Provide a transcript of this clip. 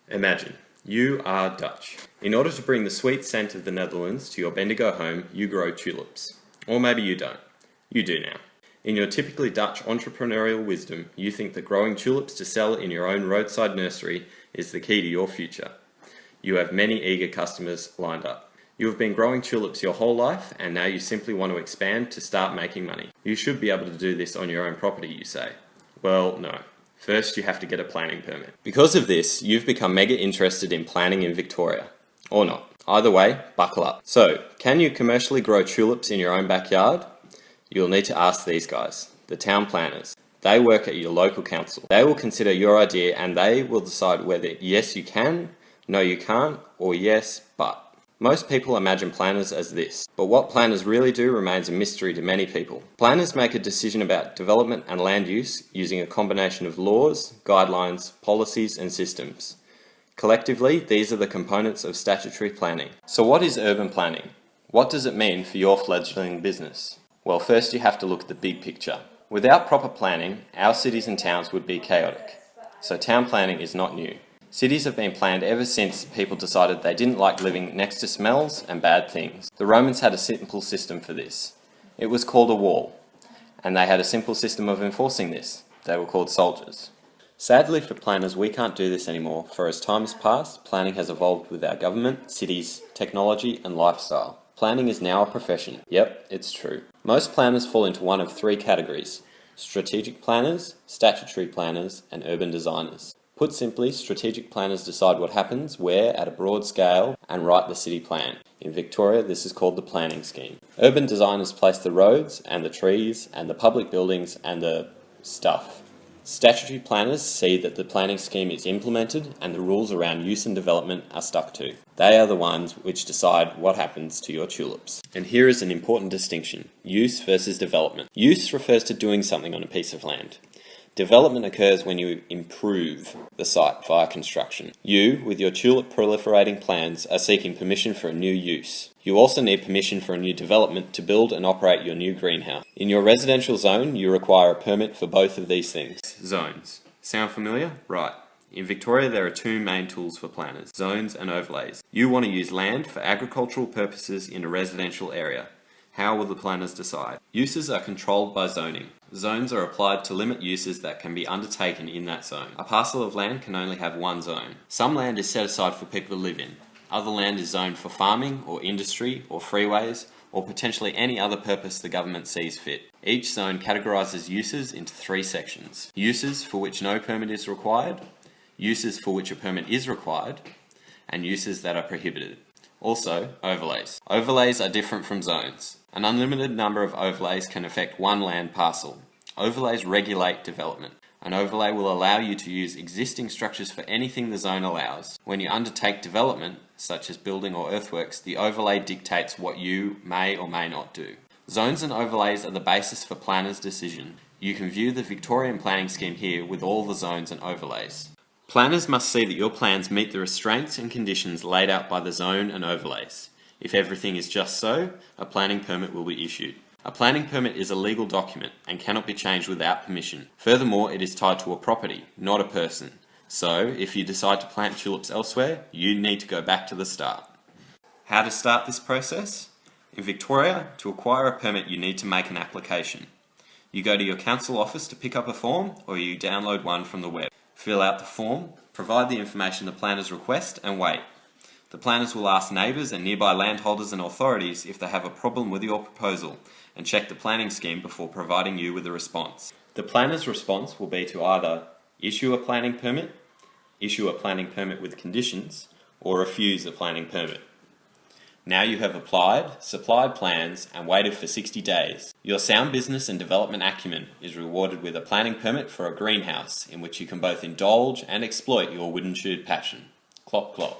Imagine, you are Dutch. In order to bring the sweet scent of the Netherlands to your Bendigo home, you grow tulips. Or maybe you don't. You do now. In your typically Dutch entrepreneurial wisdom, you think that growing tulips to sell in your own roadside nursery is the key to your future. You have many eager customers lined up. You have been growing tulips your whole life, and now you simply want to expand to start making money. You should be able to do this on your own property, you say. Well, no. First, you have to get a planning permit. Because of this, you've become mega interested in planning in Victoria. Or not. Either way, buckle up. So, can you commercially grow tulips in your own backyard? You'll need to ask these guys, the town planners. They work at your local council. They will consider your idea and they will decide whether yes you can, no you can't, or yes but. Most people imagine planners as this, but what planners really do remains a mystery to many people. Planners make a decision about development and land use using a combination of laws, guidelines, policies and systems. Collectively, these are the components of statutory planning. So what is urban planning? What does it mean for your fledgling business? Well, first you have to look at the big picture. Without proper planning, our cities and towns would be chaotic. So town planning is not new. Cities have been planned ever since people decided they didn't like living next to smells and bad things. The Romans had a simple system for this. It was called a wall, and they had a simple system of enforcing this. They were called soldiers. Sadly for planners, we can't do this anymore, for as time has passed, planning has evolved with our government, cities, technology and lifestyle. Planning is now a profession. Yep, it's true. Most planners fall into one of three categories: strategic planners, statutory planners and urban designers. Put simply, strategic planners decide what happens, where, at a broad scale, and write the city plan. In Victoria, this is called the planning scheme. Urban designers place the roads, and the trees, and the public buildings, and the stuff. Statutory planners see that the planning scheme is implemented, and the rules around use and development are stuck to. They are the ones which decide what happens to your tulips. And here is an important distinction: use versus development. Use refers to doing something on a piece of land. Development occurs when you improve the site via construction. You, with your tulip proliferating plans, are seeking permission for a new use. You also need permission for a new development to build and operate your new greenhouse. In your residential zone, you require a permit for both of these things. Zones. Sound familiar? Right. In Victoria, there are two main tools for planners: zones and overlays. You want to use land for agricultural purposes in a residential area. How will the planners decide? Uses are controlled by zoning. Zones are applied to limit uses that can be undertaken in that zone. A parcel of land can only have one zone. Some land is set aside for people to live in. Other land is zoned for farming or industry or freeways or potentially any other purpose the government sees fit. Each zone categorises uses into three sections: uses for which no permit is required, uses for which a permit is required, and uses that are prohibited. Also, overlays. Overlays are different from zones. An unlimited number of overlays can affect one land parcel. Overlays regulate development. An overlay will allow you to use existing structures for anything the zone allows. When you undertake development, such as building or earthworks, the overlay dictates what you may or may not do. Zones and overlays are the basis for planners' decision. You can view the Victorian planning scheme here with all the zones and overlays. Planners must see that your plans meet the restraints and conditions laid out by the zone and overlays. If everything is just so, a planning permit will be issued. A planning permit is a legal document and cannot be changed without permission. Furthermore, it is tied to a property, not a person. So, if you decide to plant tulips elsewhere, you need to go back to the start. How to start this process? In Victoria, to acquire a permit you need to make an application. You go to your council office to pick up a form, or you download one from the web. Fill out the form, provide the information the planners request, and wait. The planners will ask neighbours and nearby landholders and authorities if they have a problem with your proposal, and check the planning scheme before providing you with a response. The planner's response will be to either issue a planning permit with conditions, or refuse a planning permit. Now you have applied, supplied plans, and waited for 60 days. Your sound business and development acumen is rewarded with a planning permit for a greenhouse in which you can both indulge and exploit your wooden-shoed passion. Clop clop.